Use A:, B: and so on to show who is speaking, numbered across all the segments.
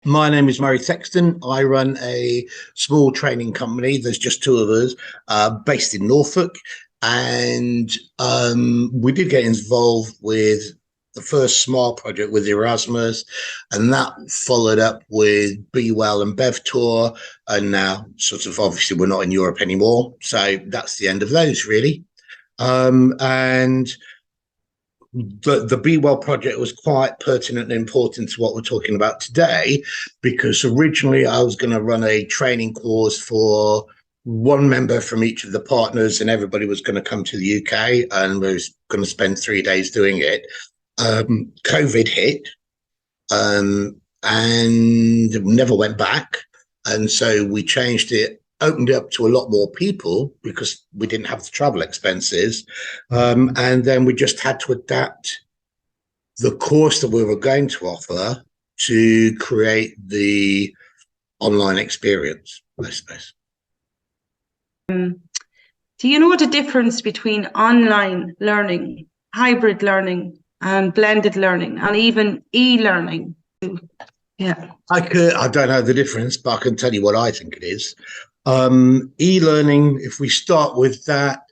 A: My name is Murray Sexton. I run a small training company. There's just two of us, based in Norfolk. And we did get involved with the first SMART project with Erasmus, and that followed up with Be Well and Bev Tour. And now, sort of, obviously, we're not in Europe anymore. So that's the end of those, really. And the Be Well project was quite pertinent and important to what we're talking about today, because originally I was going to run a training course for one member from each of the partners, and everybody was going to come to the UK, and we was going to spend 3 days doing it. COVID hit, and never went back. And so we changed it, opened it up to a lot more people because we didn't have the travel expenses. And then we just had to adapt the course that we were going to offer to create the online experience, I suppose.
B: Do you know the difference between online learning, hybrid learning, and blended learning, and even e-learning? Yeah.
A: I don't know the difference, but I can tell you what I think it is. E-learning, if we start with that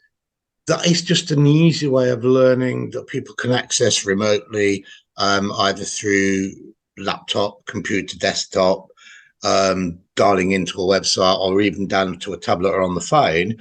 A: is just an easy way of learning that people can access remotely, either through laptop, computer, desktop, dialing into a website, or even down to a tablet or on the phone.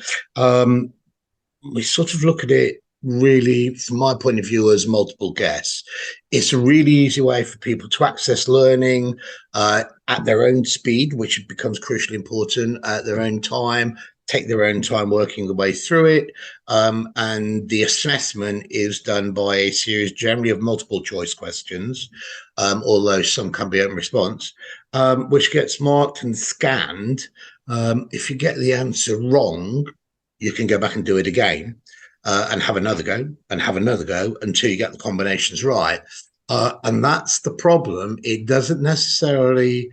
A: We sort of look at it really, from my point of view, as multiple guests. It's a really easy way for people to access learning at their own speed, which becomes crucially important, at their own time, take their own time working the way through it. And the assessment is done by a series generally of multiple choice questions, although some can be open response, which gets marked and scanned. If you get the answer wrong, you can go back and do it again. And have another go and have another go until you get the combinations right. And that's the problem. It doesn't necessarily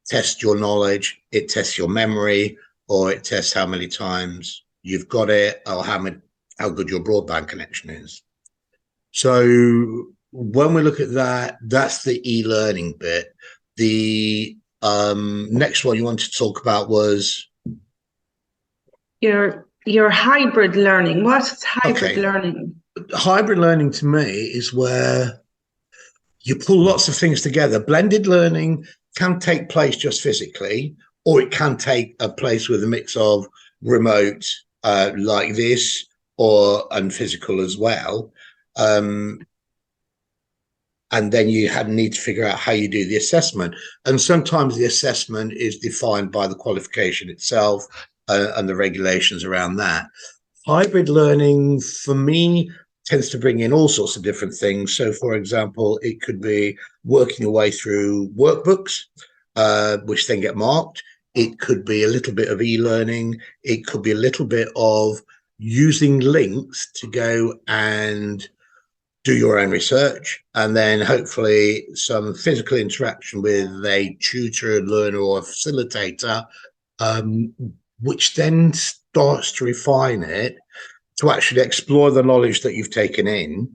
A: test your knowledge. It tests your memory, or it tests how many times you've got it, or how good your broadband connection is. So when we look at that, that's the e-learning bit. The next one you wanted to talk about was
B: your hybrid learning. What is hybrid learning?
A: Hybrid learning to me is where you pull lots of things together. Blended learning can take place just physically, or it can take a place with a mix of remote, like this, and physical as well. And then you need to figure out how you do the assessment. And sometimes the assessment is defined by the qualification itself, and the regulations around that. Hybrid learning, for me, tends to bring in all sorts of different things. So, for example, it could be working your way through workbooks, which then get marked. It could be a little bit of e-learning. It could be a little bit of using links to go and do your own research, and then hopefully some physical interaction with a tutor, learner, or a facilitator, which then starts to refine it to actually explore the knowledge that you've taken in,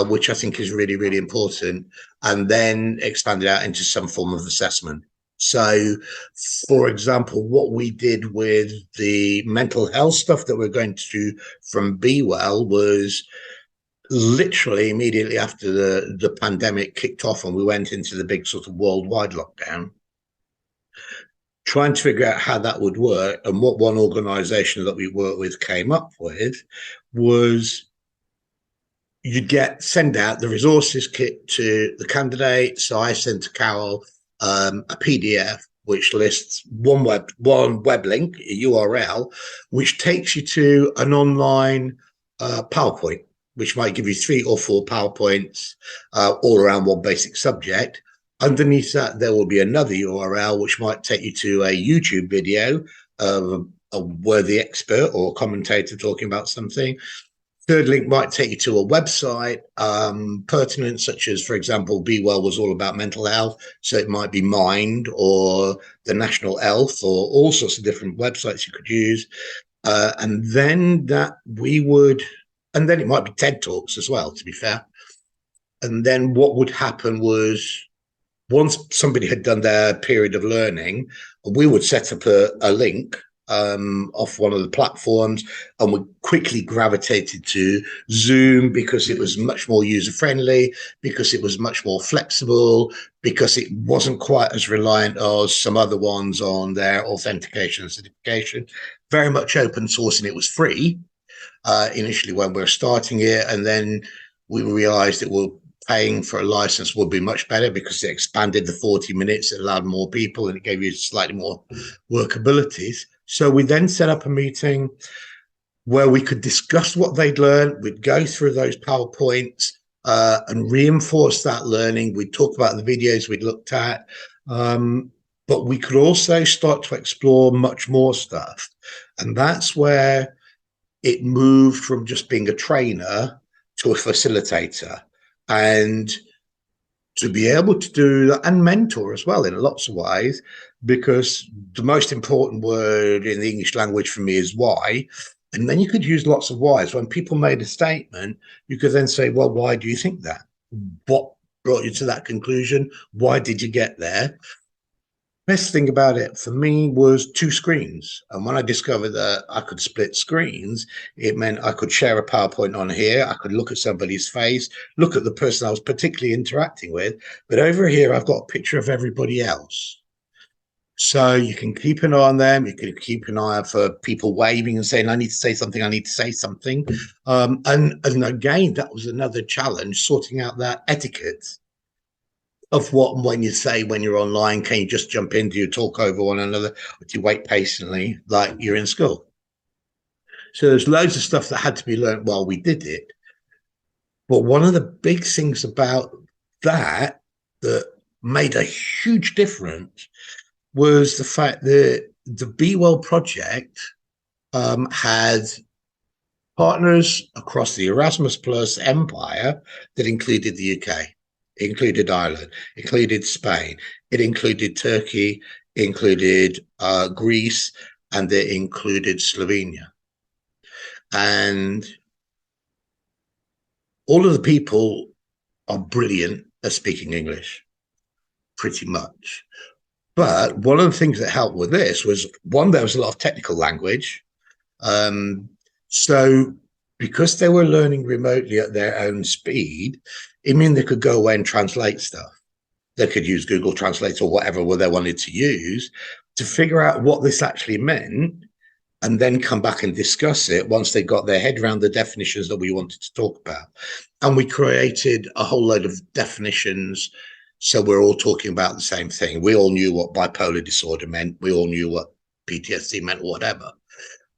A: which I think is really, really important, and then expand it out into some form of assessment. So, for example, what we did with the mental health stuff that we're going to do from Be Well was literally immediately after the pandemic kicked off and we went into the big sort of worldwide lockdown, trying to figure out how that would work. And what one organization that we work with came up with was you'd send out the resources kit to the candidate. So I sent to Carol a PDF which lists one web link, a URL, which takes you to an online PowerPoint, which might give you 3 or 4 PowerPoints all around one basic subject. Underneath that, there will be another URL, which might take you to a YouTube video of a worthy expert or commentator talking about something. Third link might take you to a website pertinent, such as, for example, Be Well was all about mental health. So it might be Mind or the National Health, or all sorts of different websites you could use. And then it might be TED Talks as well, to be fair. And then what would happen was once somebody had done their period of learning, we would set up a link off one of the platforms, and we quickly gravitated to Zoom because it was much more user friendly, because it was much more flexible, because it wasn't quite as reliant as some other ones on their authentication and certification. Very much open source, and it was free initially when we were starting it, and then we realized that we're paying for a license would be much better because it expanded the 40 minutes, it allowed more people, and it gave you slightly more workabilities. So we then set up a meeting where we could discuss what they'd learned. We'd go through those PowerPoints and reinforce that learning. We'd talk about the videos we'd looked at, but we could also start to explore much more stuff. And that's where it moved from just being a trainer to a facilitator. And to be able to do that and mentor as well in lots of ways, because the most important word in the English language for me is why. And then you could use lots of whys. When people made a statement, you could then say, well, why do you think that? What brought you to that conclusion? Why did you get there? Best thing about it for me was 2 screens. And when I discovered that I could split screens, it meant I could share a PowerPoint on here. I could look at somebody's face, look at the person I was particularly interacting with. But over here, I've got a picture of everybody else. So you can keep an eye on them. You can keep an eye out for people waving and saying, I need to say something. I need to say something. And again, that was another challenge, sorting out that etiquette of what and when you say when you're online. Can you just jump in? Do you talk over one another? Or do you wait patiently like you're in school? So there's loads of stuff that had to be learned while we did it. But one of the big things about that made a huge difference was the fact that the Be Well project had partners across the Erasmus Plus empire that included the UK. It included Ireland, it included Spain, it included Turkey, it included Greece, and it included Slovenia. And all of the people are brilliant at speaking English, pretty much. But one of the things that helped with this was, one, there was a lot of technical language. So because they were learning remotely at their own speed, it meant they could go away and translate stuff. They could use Google Translate or whatever they wanted to use to figure out what this actually meant, and then come back and discuss it once they got their head around the definitions that we wanted to talk about. And we created a whole load of definitions, so we're all talking about the same thing. We all knew what bipolar disorder meant. We all knew what PTSD meant, whatever.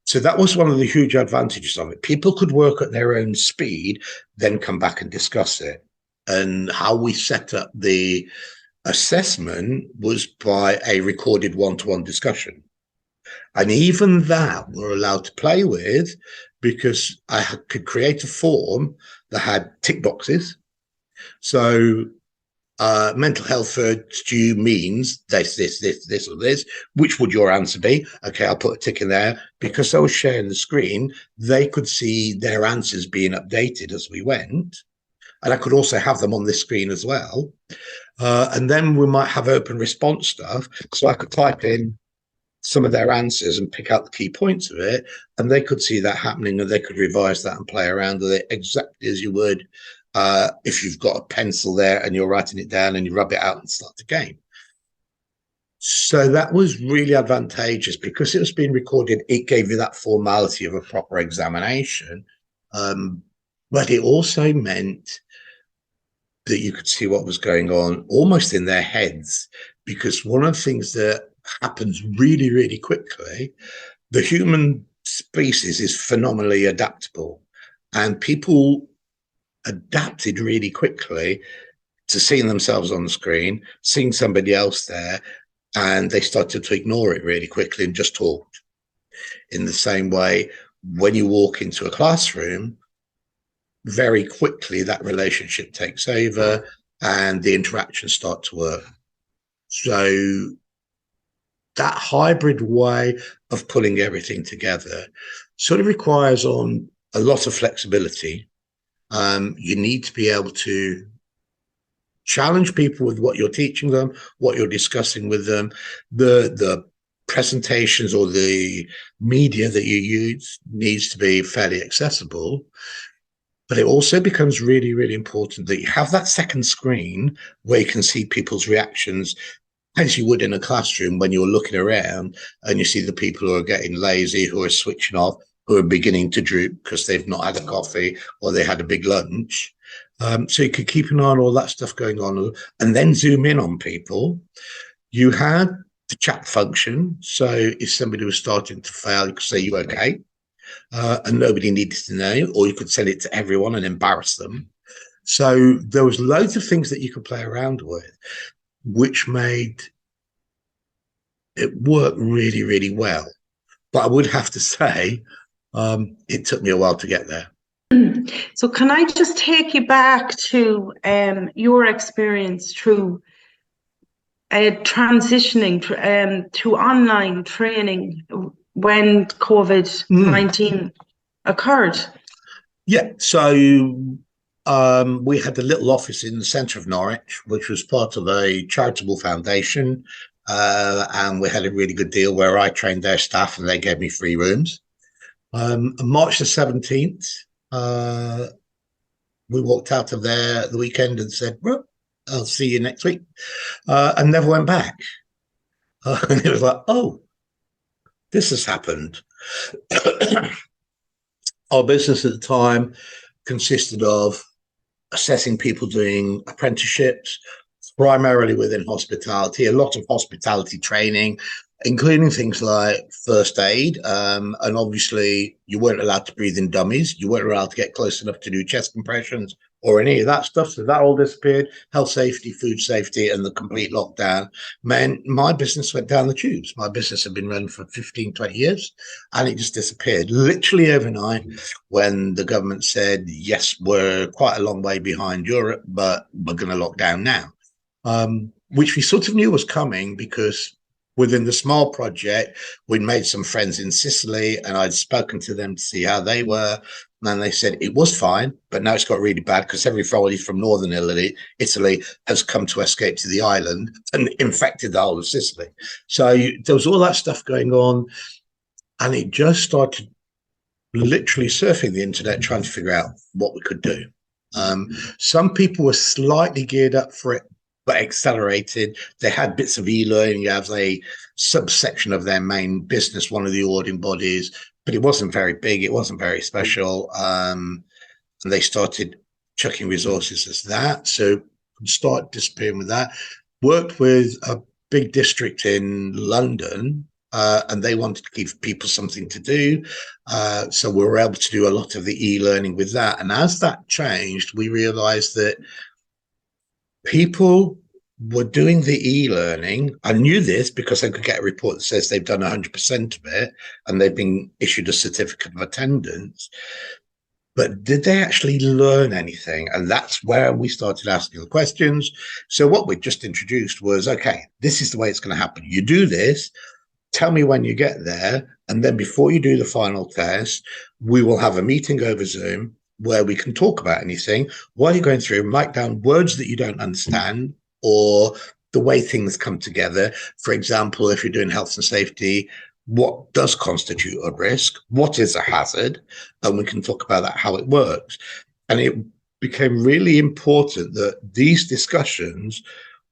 A: So that was one of the huge advantages of it. People could work at their own speed, then come back and discuss it. And how we set up the assessment was by a recorded one-to-one discussion. And even that we're allowed to play with, because I could create a form that had tick boxes. So mental health for Stu means this, or this. Which would your answer be? Okay, I'll put a tick in there. Because I was sharing the screen, they could see their answers being updated as we went. And I could also have them on this screen as well. And then we might have open response stuff. So I could type in some of their answers and pick out the key points of it. And they could see that happening, and they could revise that and play around with it exactly as you would if you've got a pencil there and you're writing it down and you rub it out and start the game. So that was really advantageous because it was being recorded. It gave you that formality of a proper examination. But it also meant that you could see what was going on almost in their heads, because one of the things that happens really, really quickly, the human species is phenomenally adaptable, and people adapted really quickly to seeing themselves on the screen, seeing somebody else there, and they started to ignore it really quickly and just talked. In the same way, when you walk into a classroom, very quickly that relationship takes over and the interactions start to work. So that hybrid way of pulling everything together sort of requires on a lot of flexibility. You need to be able to challenge people with what you're teaching them, what you're discussing with them, the presentations or the media that you use needs to be fairly accessible. But it also becomes really, really important that you have that second screen where you can see people's reactions as you would in a classroom when you're looking around and you see the people who are getting lazy, who are switching off, who are beginning to droop because they've not had a coffee or they had a big lunch. So you could keep an eye on all that stuff going on and then zoom in on people. You had the chat function. So if somebody was starting to fail, you could say, "You okay?" And nobody needed to know, or you could send it to everyone and embarrass them. So there was loads of things that you could play around with, which made it work really, really well. But I would have to say, it took me a while to get there.
B: So can I just take you back to your experience through transitioning to online training when COVID-19 occurred?
A: Yeah, so we had a little office in the centre of Norwich, which was part of a charitable foundation. And we had a really good deal where I trained their staff and they gave me free rooms. On March the 17th, we walked out of there at the weekend and said, "Well, I'll see you next week," and never went back. And it was like, oh, this has happened. Our business at the time consisted of assessing people doing apprenticeships, primarily within hospitality, a lot of hospitality training, including things like first aid. And obviously, you weren't allowed to breathe in dummies. You weren't allowed to get close enough to do chest compressions or any of that stuff. So that all disappeared. Health safety, food safety, and the complete lockdown meant my business went down the tubes. My business had been run for 15, 20 years, and it just disappeared literally overnight when the government said, yes, we're quite a long way behind Europe, but we're going to lock down now. Which we sort of knew was coming because within the small project, we'd made some friends in Sicily and I'd spoken to them to see how they were. And they said it was fine, but now it's got really bad because everybody from northern Italy has come to escape to the island and infected the whole of Sicily. So there was all that stuff going on. And it just started literally surfing the internet, trying to figure out what we could do. Some people were slightly geared up for it, but accelerated. They had bits of e-learning as a subsection of their main business, one of the auditing bodies, but it wasn't very big. It wasn't very special. And they started chucking resources as that. So start disappearing with that. Worked with a big district in London, and they wanted to give people something to do. So we were able to do a lot of the e-learning with that. And as that changed, we realized that people were doing the e-learning. I knew this because I could get a report that says they've done 100% of it and they've been issued a certificate of attendance. But did they actually learn anything? And that's where we started asking the questions. So what we just introduced was, okay, this is the way it's going to happen. You do this, tell me when you get there. And then before you do the final test, we will have a meeting over Zoom where we can talk about anything while you're going through, write down words that you don't understand or the way things come together. For example, if you're doing health and safety, what does constitute a risk? What is a hazard? And we can talk about that, how it works. And it became really important that these discussions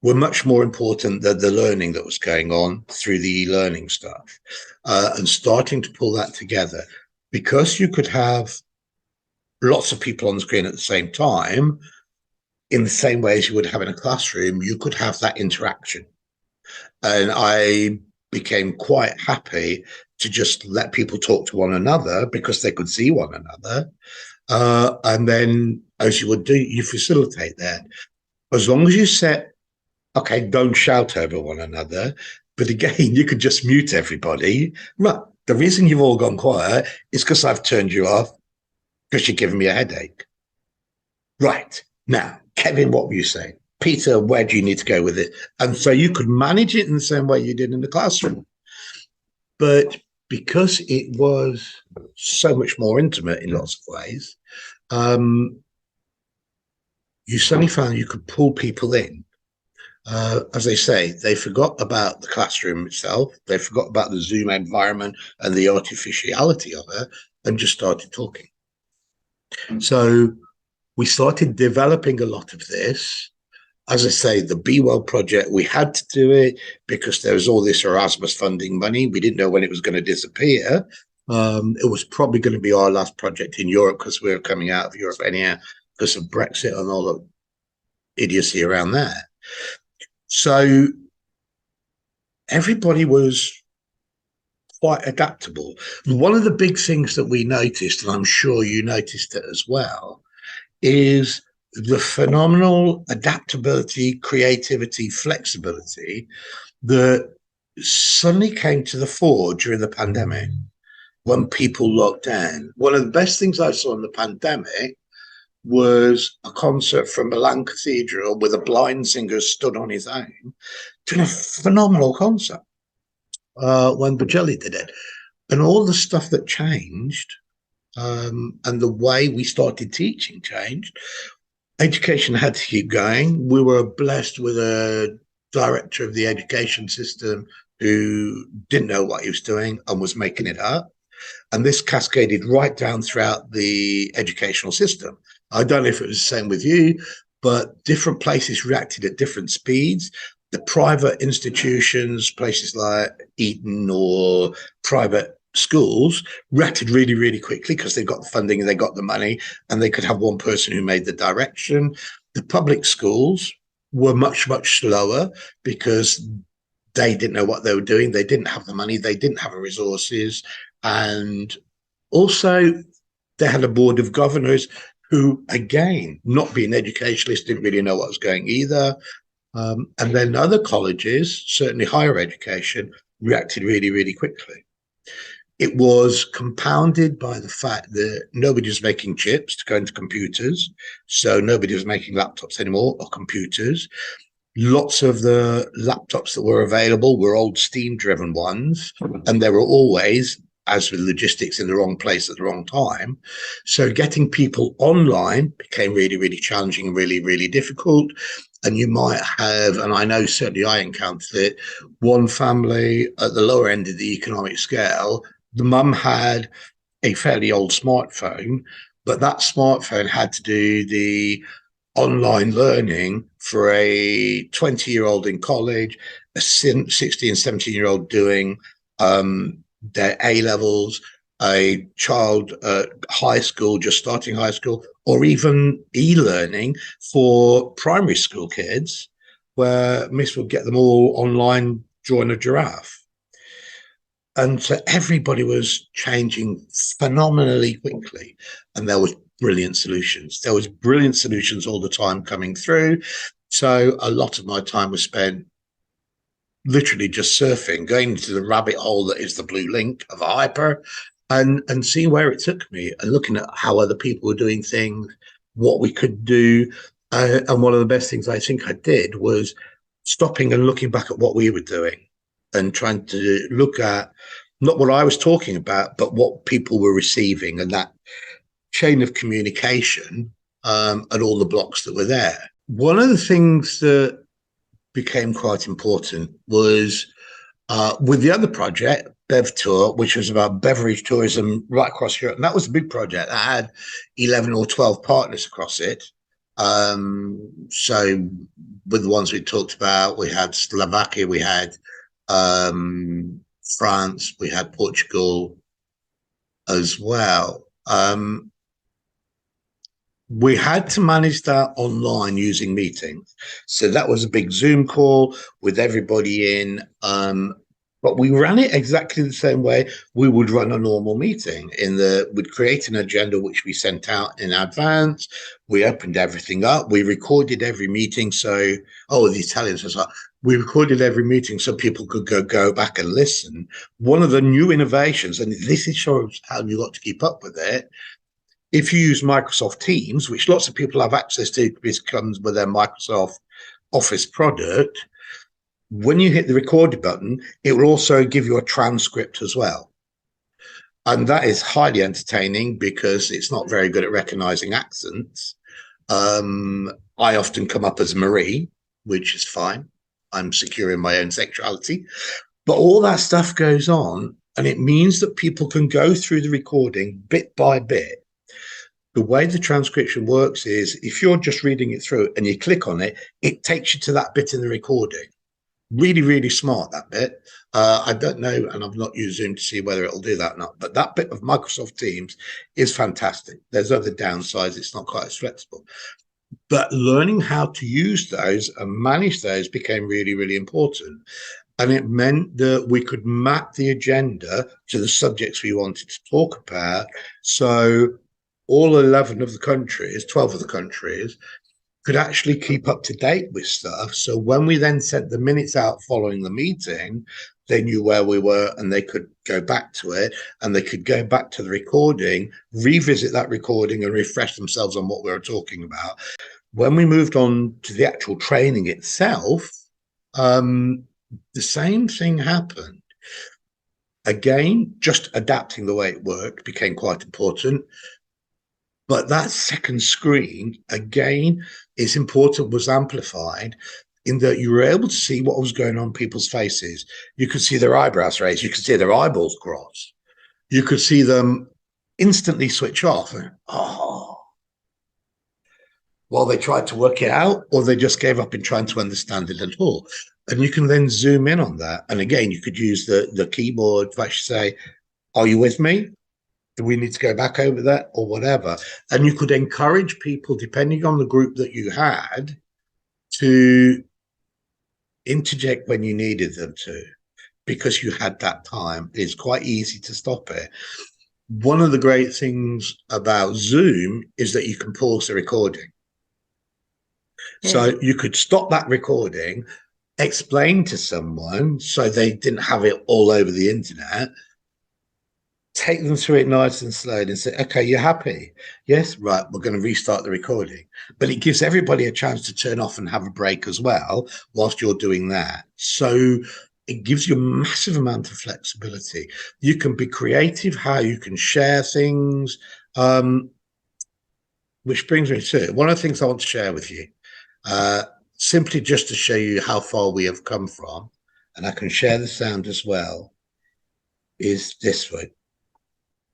A: were much more important than the learning that was going on through the e-learning stuff, and starting to pull that together. Because you could have lots of people on the screen at the same time, in the same way as you would have in a classroom, you could have that interaction. And I became quite happy to just let people talk to one another because they could see one another. And then, as you would do, you facilitate that. As long as you set, okay, don't shout over one another. But again, you could just mute everybody. Right. The reason you've all gone quiet is because I've turned you off because you're giving me a headache. Right. Now, Kevin, what were you saying? Peter, where do you need to go with it? And so you could manage it in the same way you did in the classroom. But because it was so much more intimate in lots of ways, you suddenly found you could pull people in. As they say, they forgot about the classroom itself. They forgot about the Zoom environment and the artificiality of it and just started talking. So we started developing a lot of this. As I say, the Be Well project, we had to do it because there was all this Erasmus funding money. We didn't know when it was going to disappear. It was probably going to be our last project in Europe because we were coming out of Europe anyhow because of Brexit and all the idiocy around that. So everybody was quite adaptable. One of the big things that we noticed, and I'm sure you noticed it as well, is the phenomenal adaptability, creativity, flexibility that suddenly came to the fore during the pandemic when people locked down. One of the best things I saw in the pandemic was a concert from Milan Cathedral with a blind singer stood on his own doing a phenomenal concert when Bocelli did it. And all the stuff that changed and the way we started teaching changed. Education had to keep going. We were blessed with a director of the education system who didn't know what he was doing and was making it up. And this cascaded right down throughout the educational system. I don't know if it was the same with you, but different places reacted at different speeds. The private institutions, places like Eton or private schools, reacted really, really quickly because they got the funding and they got the money and they could have one person who made the direction. The public schools were much, much slower because they didn't know what they were doing. They didn't have the money. They didn't have the resources. And also they had a board of governors who, again, not being educationalists, didn't really know what was going either. And then other colleges, certainly higher education, reacted really, really quickly. It was compounded by the fact that nobody was making chips to go into computers. So nobody was making laptops anymore or computers. Lots of the laptops that were available were old steam-driven ones, and they were always, as with logistics, in the wrong place at the wrong time. So getting people online became really, really challenging and really, really difficult. And you might have, and I know certainly I encountered it, one family at the lower end of the economic scale, the mum had a fairly old smartphone, but that smartphone had to do the online learning for a 20-year-old in college, a 16, 17-year-old doing their A-levels, a child at high school, just starting high school, or even e-learning for primary school kids, where Miss would get them all online, drawing a giraffe. And so everybody was changing phenomenally quickly. And there was brilliant solutions. There was brilliant solutions all the time coming through. So a lot of my time was spent literally just surfing, going into the rabbit hole that is the blue link of Hyper and seeing where it took me and looking at how other people were doing things, what we could do. And one of the best things I think I did was stopping and looking back at what we were doing and trying to look at not what I was talking about, but what people were receiving and that chain of communication and all the blocks that were there. One of the things that became quite important was with the other project, Bev Tour, which was about beverage tourism right across Europe. And that was a big project. I had 11 or 12 partners across it. So with the ones we talked about, we had Slovakia, we had France, we had Portugal as well. We had to manage that online using meetings. So that was a big Zoom call with everybody in. But we ran it exactly the same way we would run a normal meeting. We'd create an agenda which we sent out in advance. We opened everything up. We recorded every meeting. So, the Italians was like, we recorded every meeting so people could go back and listen. One of the new innovations, and this shows how you got to keep up with it. If you use Microsoft Teams, which lots of people have access to because it comes with their Microsoft Office product, when you hit the record button, it will also give you a transcript as well. And that is highly entertaining because it's not very good at recognizing accents. I often come up as Marie, which is fine. I'm secure in my own sexuality. But all that stuff goes on, and it means that people can go through the recording bit by bit. The way the transcription works is if you're just reading it through and you click on it, it takes you to that bit in the recording. Really, really smart, that bit. I don't know, and I've not used Zoom to see whether it'll do that or not, but that bit of Microsoft Teams is fantastic. There's other downsides. It's not quite as flexible. But learning how to use those and manage those became really, really important. And it meant that we could map the agenda to the subjects we wanted to talk about. So all 11 of the countries, 12 of the countries, could actually keep up to date with stuff. So when we then sent the minutes out following the meeting, they knew where we were and they could go back to it, and they could go back to the recording, revisit that recording and refresh themselves on what we were talking about. When we moved on to the actual training itself, the same thing happened. Again, just adapting the way it worked became quite important. But that second screen, again, is important, was amplified in that you were able to see what was going on in people's faces. You could see their eyebrows raised. You could see their eyeballs crossed. You could see them instantly switch off. While they tried to work it out, or they just gave up in trying to understand it at all. And you can then zoom in on that. And again, you could use the keyboard to actually say, are you with me? Do we need to go back over that or whatever? And you could encourage people, depending on the group that you had, to interject when you needed them to, because you had that time. It's quite easy to stop it. One of the great things about Zoom is that you can pause the recording. Yeah. So you could stop that recording, explain to someone so they didn't have it all over the internet, take them through it nice and slow and say, okay, you're happy? Yes, right, we're going to restart the recording. But it gives everybody a chance to turn off and have a break as well whilst you're doing that. So it gives you a massive amount of flexibility. You can be creative how you can share things, which brings me to one of the things I want to share with you, simply just to show you how far we have come from, and I can share the sound as well, is this one.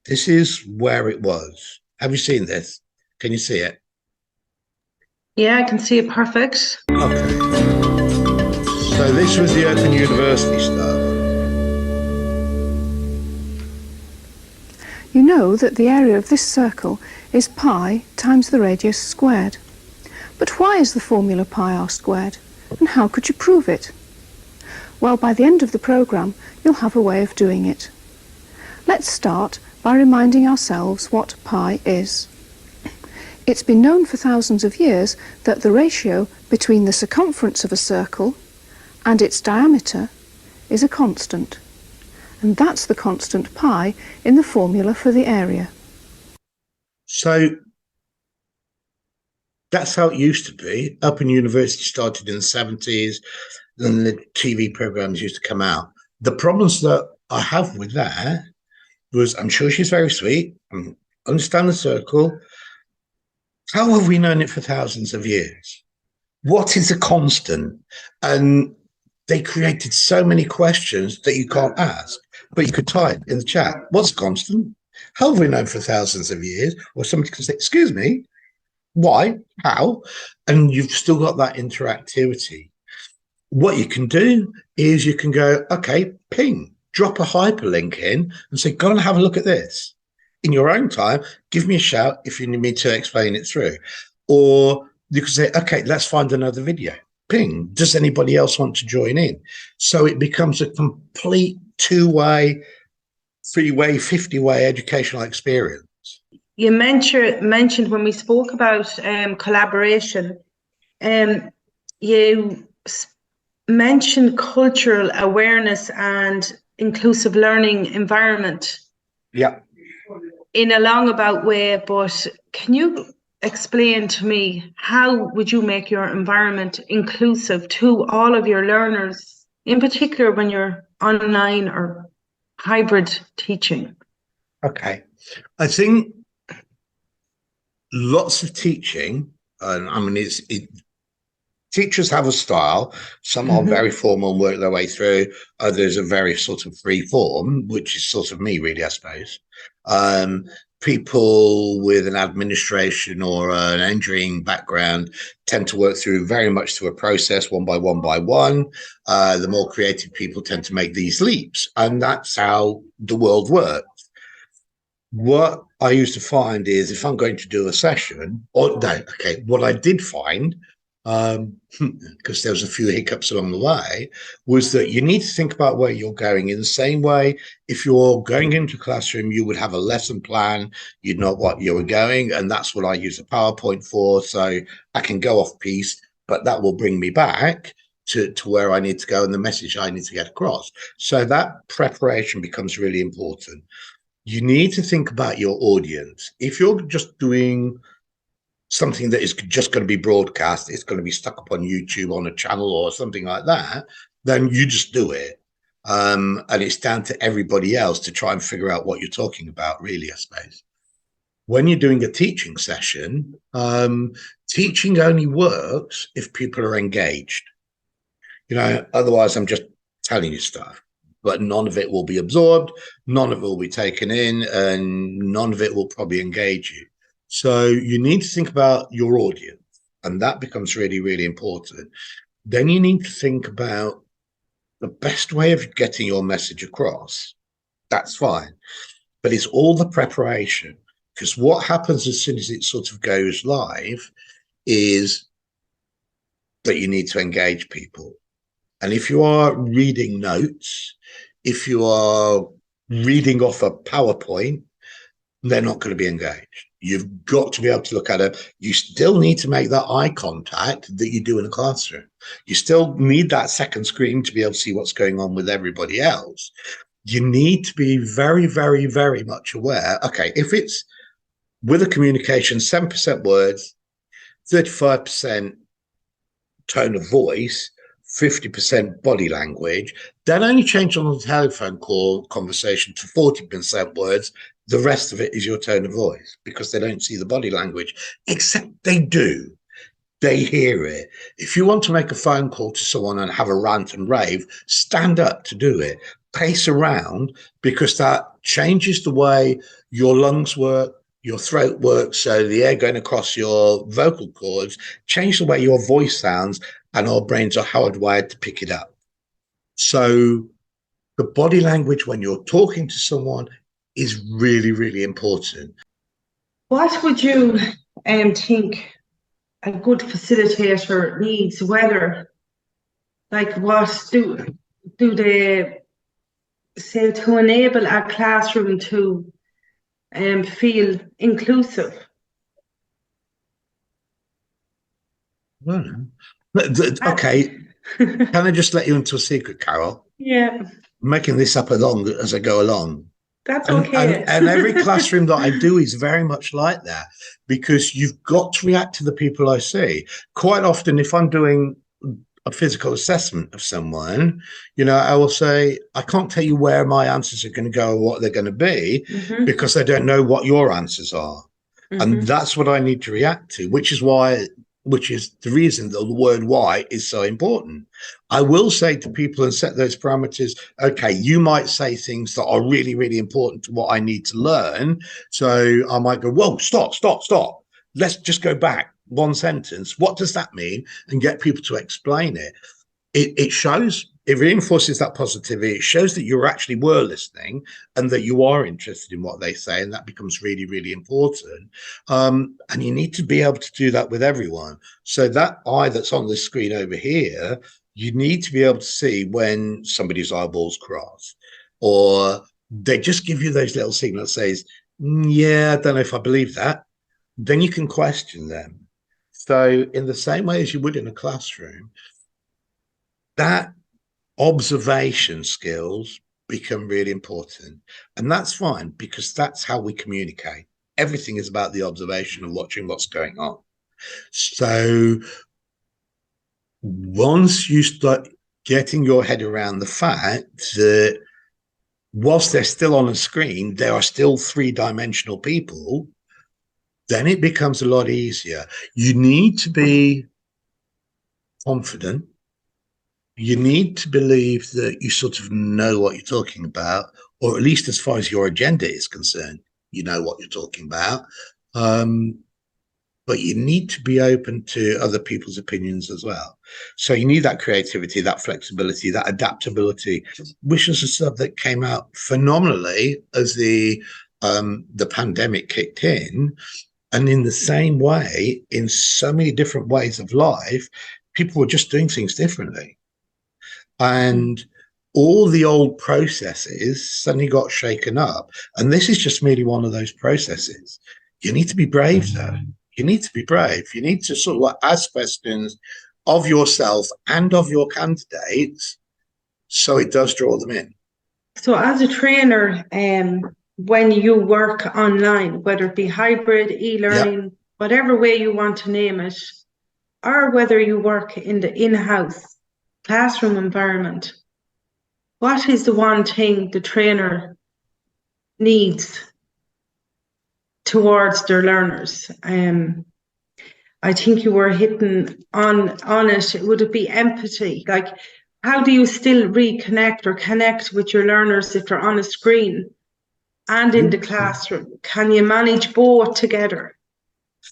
A: This is where it was. Have you seen this? Can you see it?
B: Yeah, I can see it perfect.
A: Okay. So this was the Open University stuff.
C: You know that the area of this circle is pi times the radius squared. But why is the formula pi r squared? And how could you prove it? Well, by the end of the programme, you'll have a way of doing it. Let's start by reminding ourselves what pi is. It's been known for thousands of years that the ratio between the circumference of a circle and its diameter is a constant. And that's the constant pi in the formula for the area.
A: So that's how it used to be. Open University started in the 70s, then the TV programs used to come out. The problems that I have with that was, I'm sure she's very sweet, I understand the circle. How have we known it for thousands of years? What is a constant? And they created so many questions that you can't ask, but you could type in the chat, what's a constant? How have we known for thousands of years? Or somebody could say, excuse me, why, how? And you've still got that interactivity. What you can do is you can go, okay, ping. Drop a hyperlink in and say, go and have a look at this. In your own time, give me a shout if you need me to explain it through. Or you can say, okay, let's find another video. Ping, does anybody else want to join in? So it becomes a complete two-way, three-way, 50-way educational experience.
B: You mentioned when we spoke about collaboration, you mentioned cultural awareness and inclusive learning environment.
A: Yeah.
B: In a long way, but can you explain to me how would you make your environment inclusive to all of your learners, in particular when you're online or hybrid teaching?
A: Okay. I think lots of teaching And I mean, teachers have a style. Some are very formal and work their way through. Others are very sort of free form, which is sort of me, really, I suppose. People with an administration or an engineering background tend to work through very much through a process, one by one by one. The more creative people tend to make these leaps, and that's how the world works. What I used to find is if I'm going to do a session, or no, okay, what I did find, because there was a few hiccups along the way, was that you need to think about where you're going in the same way. If you're going into a classroom, you would have a lesson plan, you'd know what you were going, and that's what I use a PowerPoint for, so I can go off piece, but that will bring me back to where I need to go and the message I need to get across. So that preparation becomes really important. You need to think about your audience. If you're just doing something that is just going to be broadcast, it's going to be stuck up on YouTube on a channel or something like that, then you just do it. And it's down to everybody else to try and figure out what you're talking about, really, I suppose. When you're doing a teaching session, teaching only works if people are engaged. Otherwise I'm just telling you stuff. But none of it will be absorbed, none of it will be taken in, and none of it will probably engage you. So you need to think about your audience, and that becomes really, really important. Then you need to think about the best way of getting your message across. That's fine. But it's all the preparation, because what happens as soon as it sort of goes live is that you need to engage people. And if you are reading notes, if you are reading off a PowerPoint, they're not going to be engaged. You've got to be able to look at it. You still need to make that eye contact that you do in a classroom. You still need that second screen to be able to see what's going on with everybody else. You need to be very, very, very much aware. Okay, if it's with a communication, 7% words, 35% tone of voice, 50% body language, then only change on the telephone call conversation to 40% words. The rest of it is your tone of voice, because they don't see the body language, except they do. They hear it. If you want to make a phone call to someone and have a rant and rave, stand up to do it. Pace around, because that changes the way your lungs work, your throat works, so the air going across your vocal cords, change the way your voice sounds, and our brains are hardwired to pick it up. So the body language when you're talking to someone is really, really important.
B: What would you think a good facilitator needs? Whether, like, what do they say to enable a classroom to feel inclusive?
A: Okay, can I just let you into a secret, Carol?
B: Yeah.
A: I'm making this up along as I go along.
B: That's okay.
A: And every classroom that I do is very much like that, because you've got to react to the people I see. Quite often, if I'm doing a physical assessment of someone, I will say, I can't tell you where my answers are going to go or what they're going to be, because I don't know what your answers are. And that's what I need to react to, which is the reason that the word why is so important. I will say to people and set those parameters, okay, you might say things that are really, really important to what I need to learn. So I might go, whoa, stop. Let's just go back one sentence. What does that mean? And get people to explain it. It reinforces that positivity. It shows that you actually were listening and that you are interested in what they say. And that becomes really, really important. And you need to be able to do that with everyone. So that eye that's on the screen over here, you need to be able to see when somebody's eyeballs cross, or they just give you those little signals that says, yeah, I don't know if I believe that. Then you can question them. So in the same way as you would in a classroom, that observation skills become really important. And that's fine, because that's how we communicate. Everything is about the observation and watching what's going on. So once you start getting your head around the fact that whilst they're still on a screen, there are still three-dimensional people, then it becomes a lot easier. You need to be confident. You need to believe that you sort of know what you're talking about, or at least as far as your agenda is concerned, you know what you're talking about. But you need to be open to other people's opinions as well. So you need that creativity, that flexibility, that adaptability, which is the stuff that came out phenomenally as the pandemic kicked in. And in the same way, in so many different ways of life, people were just doing things differently. And all the old processes suddenly got shaken up. And this is just merely one of those processes. You need to be brave, though. You need to be brave. You need to sort of like ask questions of yourself and of your candidates so it does draw them in.
B: So as a trainer, when you work online, whether it be hybrid, e-learning, whatever way you want to name it, or whether you work in the in-house classroom environment, what is the one thing the trainer needs towards their learners? I think you were hitting on it. Would it be empathy? Like, how do you still reconnect or connect with your learners if they're on a screen and in the classroom? Can you manage both together?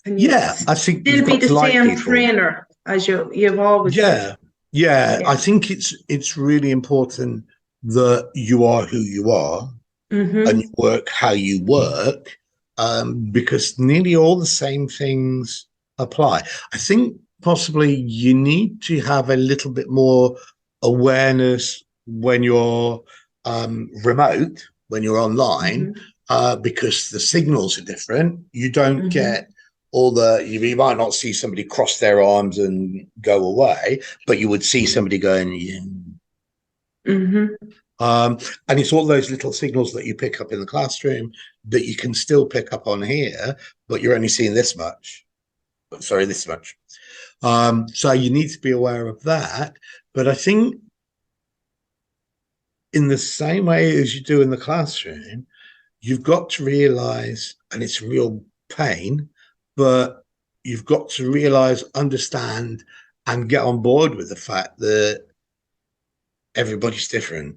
B: Can you
A: I think
B: still be the same trainer as you've always been?
A: Yeah. I think it's really important that you are who you are and you work how you work, because nearly all the same things apply. I think possibly you need to have a little bit more awareness when you're remote, when you're online, because the signals are different. You don't get you might not see somebody cross their arms and go away, but you would see somebody going, and it's all those little signals that you pick up in the classroom that you can still pick up on here, but you're only seeing this much. Sorry, this much. So you need to be aware of that. But I think in the same way as you do in the classroom, you've got to realize, and it's a real pain, but you've got to realize, understand, and get on board with the fact that everybody's different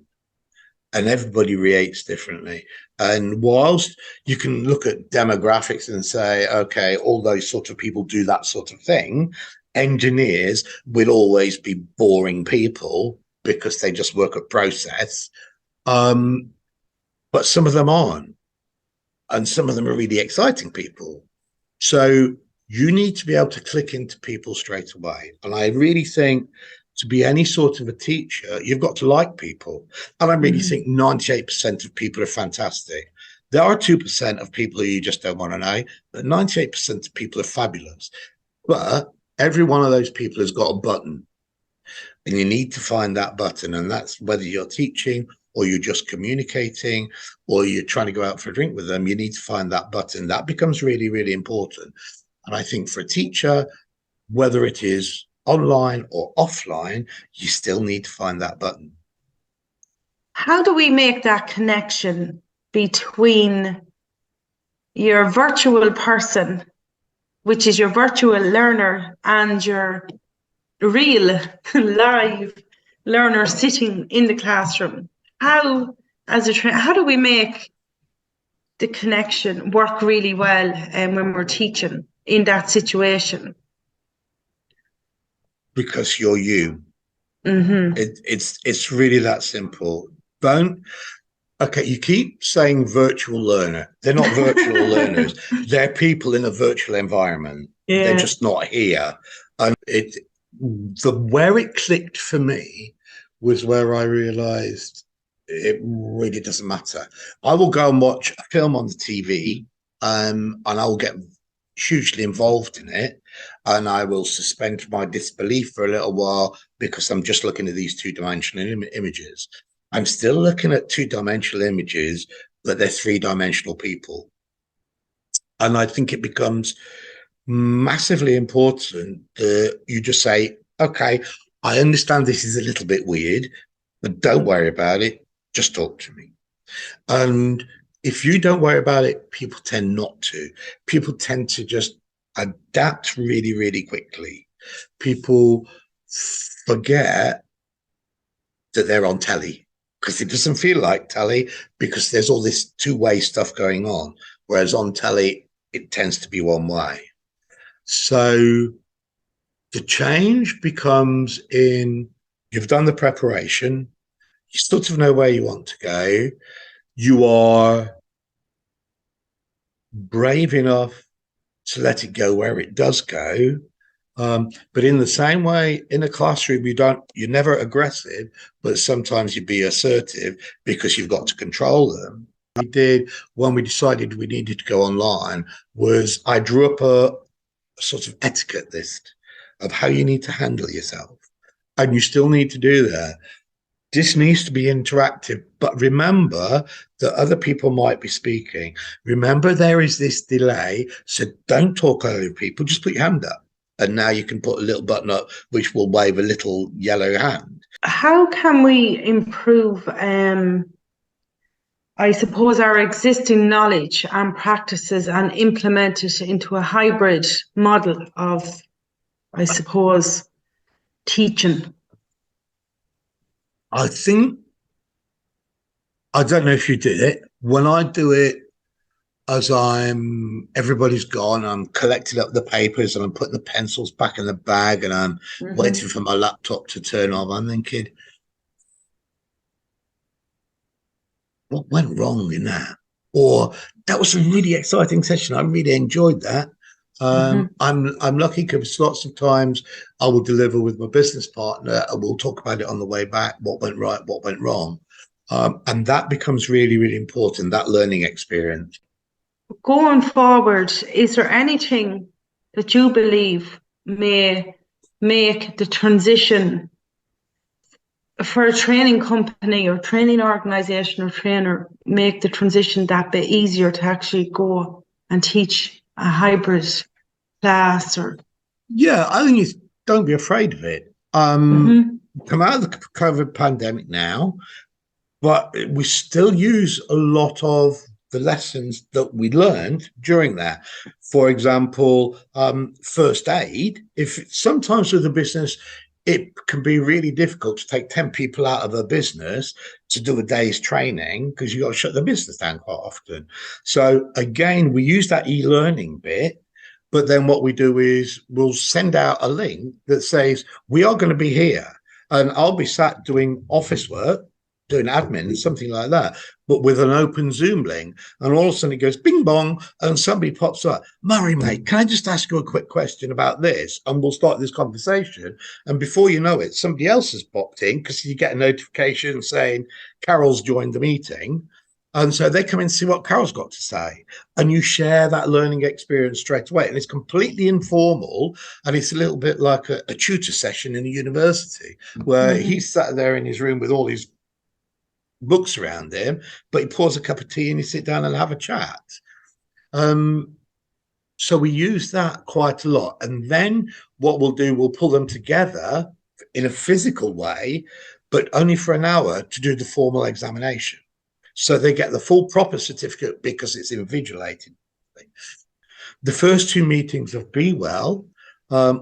A: and everybody reacts differently. And whilst you can look at demographics and say, okay, all those sort of people do that sort of thing, engineers will always be boring people because they just work a process. But some of them aren't. And some of them are really exciting people. So you need to be able to click into people straight away. And I really think to be any sort of a teacher, you've got to like people. And I really think 98% of people are fantastic. There are 2% of people who you just don't want to know, but 98% of people are fabulous. But every one of those people has got a button. And you need to find that button. And that's whether you're teaching or you're just communicating or you're trying to go out for a drink with them, you need to find that button. That becomes really, really important. And I think for a teacher, whether it is online or offline, you still need to find that button.
B: How do we make that connection between your virtual person, which is your virtual learner, and your real live learner sitting in the classroom? How do we make the connection work really well when we're teaching in that situation?
A: Because you're you. It's really that simple. You keep saying virtual learner. They're not virtual learners. They're people in a virtual environment. They're just not here. And where it clicked for me was where I realized it really doesn't matter. I will go and watch a film on the TV, and I will get hugely involved in it, and I will suspend my disbelief for a little while because I'm just looking at these two-dimensional images. I'm still looking at two-dimensional images, but they're three-dimensional people. And I think it becomes massively important that you just say, okay, I understand this is a little bit weird, but don't worry about it. Just talk to me. And if you don't worry about it, people tend not to. People tend to just adapt really, really quickly. People forget that they're on telly because it doesn't feel like telly because there's all this two-way stuff going on. Whereas on telly, it tends to be one way. So the change becomes in you've done the preparation, you sort of know where you want to go, you are brave enough to let it go where it does go. But in the same way, in a classroom, you're never aggressive, but sometimes you'd be assertive because you've got to control them. We did when we decided we needed to go online was I drew up a sort of etiquette list of how you need to handle yourself. And you still need to do that. This needs to be interactive, but remember that other people might be speaking. Remember there is this delay, so don't talk over people, just put your hand up. And now you can put a little button up which will wave a little yellow hand.
B: How can we improve, I suppose, our existing knowledge and practices and implement it into a hybrid model of, I suppose, teaching?
A: I think, I don't know if you did it. When I do it, as everybody's gone, I'm collecting up the papers and I'm putting the pencils back in the bag and I'm waiting for my laptop to turn on. I'm thinking, what went wrong in that? Or that was a really exciting session. I really enjoyed that. I'm lucky because lots of times I will deliver with my business partner and we'll talk about it on the way back, what went right, what went wrong. And that becomes really, really important, that learning experience.
B: Going forward, is there anything that you believe may make the transition for a training company or training organization or trainer, make the transition that bit easier to actually go and teach a hybrid class? Or
A: yeah, I think don't be afraid of it. Come out of the COVID pandemic now, but we still use a lot of the lessons that we learned during that. For example, first aid. If sometimes with a business, it can be really difficult to take 10 people out of a business to do a day's training because you've got to shut the business down quite often. So again, we use that e-learning bit, but then what we do is we'll send out a link that says, we are going to be here and I'll be sat doing office work, doing admin, something like that, but with an open Zoom link. And all of a sudden it goes bing bong and somebody pops up, Murray, mate, can I just ask you a quick question about this? And we'll start this conversation. And before you know it, somebody else has popped in because you get a notification saying Carol's joined the meeting. And so they come in and see what Carol's got to say. And you share that learning experience straight away. And it's completely informal. And it's a little bit like a tutor session in a university where he's sat there in his room with all his books around him, but he pours a cup of tea and you sit down and have a chat. So we use that quite a lot. And then what we'll do, we'll pull them together in a physical way, but only for an hour to do the formal examination. So they get the full proper certificate because it's invigilated. The first two meetings of Be Well,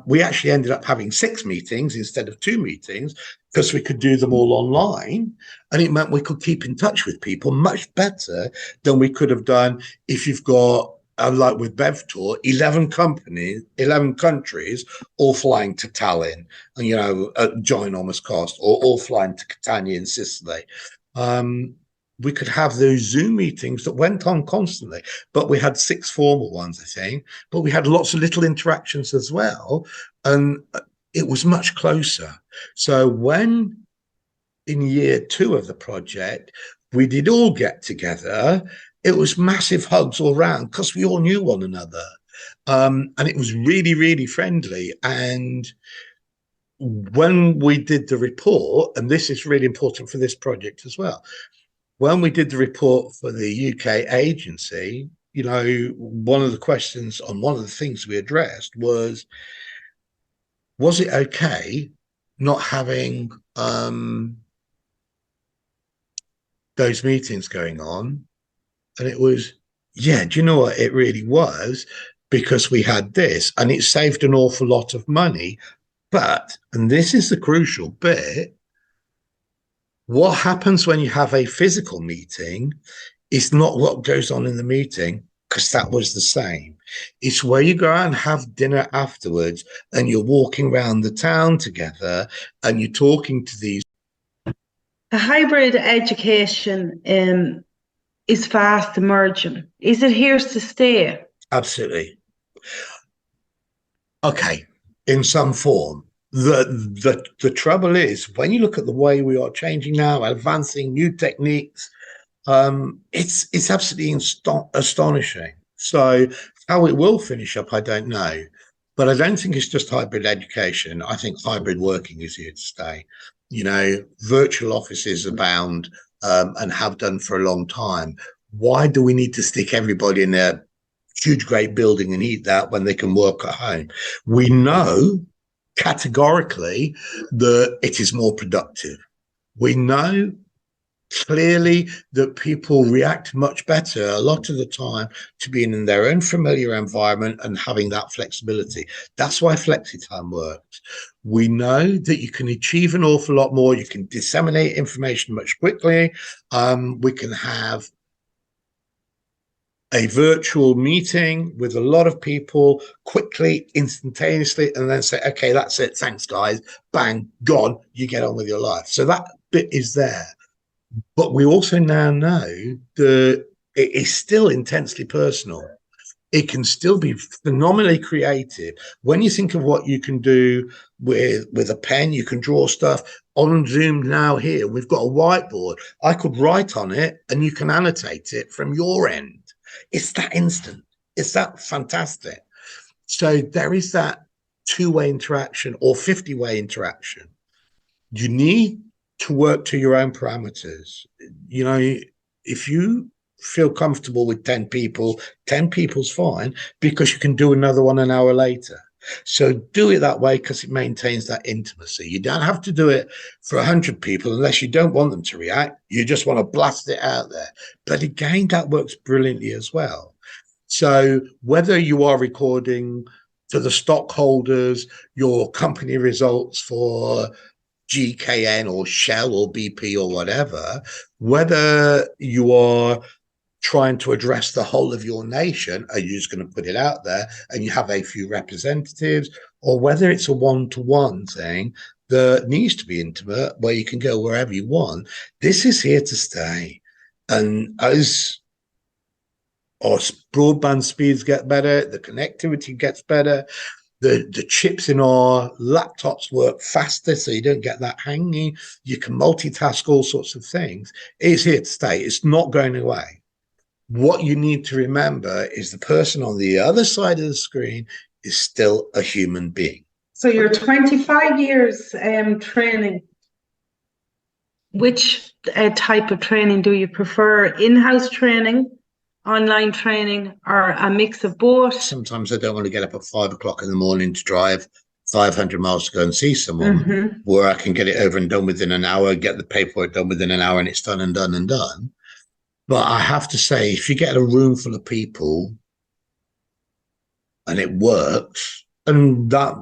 A: we actually ended up having 6 meetings instead of 2 meetings because we could do them all online. And it meant we could keep in touch with people much better than we could have done if you've got, like with Bev Tour, 11 countries all flying to Tallinn, and, you know, at ginormous cost, or all flying to Catania in Sicily. We could have those Zoom meetings that went on constantly, but we had 6 formal ones, I think, but we had lots of little interactions as well. And it was much closer. So when in year 2 of the project, we did all get together, it was massive hugs all around because we all knew one another. And it was really, really friendly. And when we did the report, and this is really important for this project as well, when we did the report for the UK agency, you know, one of the questions on one of the things we addressed was it okay not having those meetings going on And it was, yeah, do you know what it really was? Because we had this, and it saved an awful lot of money. But, and this is the crucial bit, what happens when you have a physical meeting is not what goes on in the meeting, because that was the same. It's where you go out and have dinner afterwards, and you're walking around the town together, and you're talking to these.
B: A hybrid education is fast emerging. Is it here to stay?
A: Absolutely. Okay, in some form. The trouble is, when you look at the way we are changing now, advancing new techniques, it's absolutely astonishing. So how it will finish up, I don't know. But I don't think it's just hybrid education. I think hybrid working is here to stay. You know, virtual offices abound, and have done for a long time. Why do we need to stick everybody in a huge, great building and eat that when they can work at home? We know categorically that it is more productive. We know clearly that people react much better a lot of the time to being in their own familiar environment and having that flexibility. That's why flexi-time works. We know that you can achieve an awful lot more. You can disseminate information much quickly. We can have a virtual meeting with a lot of people quickly, instantaneously, and then say, okay, that's it. Thanks, guys. Bang, gone. You get on with your life. So that bit is there. But we also now know that it is still intensely personal. It can still be phenomenally creative. When you think of what you can do with a pen, you can draw stuff. On Zoom now here, we've got a whiteboard. I could write on it and you can annotate it from your end. It's that instant. It's that fantastic. So there is that two-way interaction or 50-way interaction. You need to work to your own parameters. You know, if you feel comfortable with 10 people, 10 people's fine, because you can do another one an hour later. So do it that way because it maintains that intimacy. You don't have to do it for 100 people unless you don't want them to react. You just want to blast it out there. But again, that works brilliantly as well. So whether you are recording to the stockholders your company results for GKN or Shell or BP or whatever, whether you are trying to address the whole of your nation, are you just going to put it out there and you have a few representatives, or whether it's a one-to-one thing that needs to be intimate where you can go wherever you want, this is here to stay. And as our broadband speeds get better, the connectivity gets better, the chips in our laptops work faster, so you don't get that hanging. You can multitask all sorts of things. It's here to stay. It's not going away. What you need to remember is the person on the other side of the screen is still a human being.
B: So you're 25 years training. Which type of training do you prefer? In-house training, online training, or a mix of both?
A: Sometimes I don't want to get up at 5 o'clock in the morning to drive 500 miles to go and see someone, where I can get it over and done within an hour, get the paperwork done within an hour, and it's done and done and done. But I have to say, if you get a room full of people and it works, and that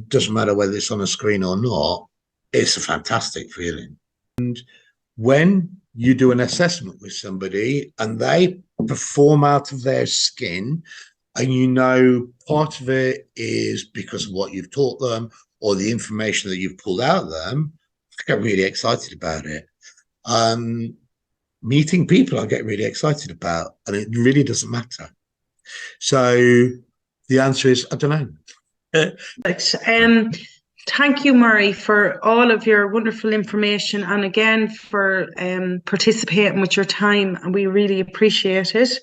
A: doesn't matter whether it's on a screen or not, it's a fantastic feeling. And when you do an assessment with somebody and they perform out of their skin, and you know part of it is because of what you've taught them or the information that you've pulled out of them, I get really excited about it. Meeting people I get really excited about, and it really doesn't matter. So the answer is, I don't know.
B: Thank you, Murray, for all of your wonderful information, and again for participating with your time, and we really appreciate it.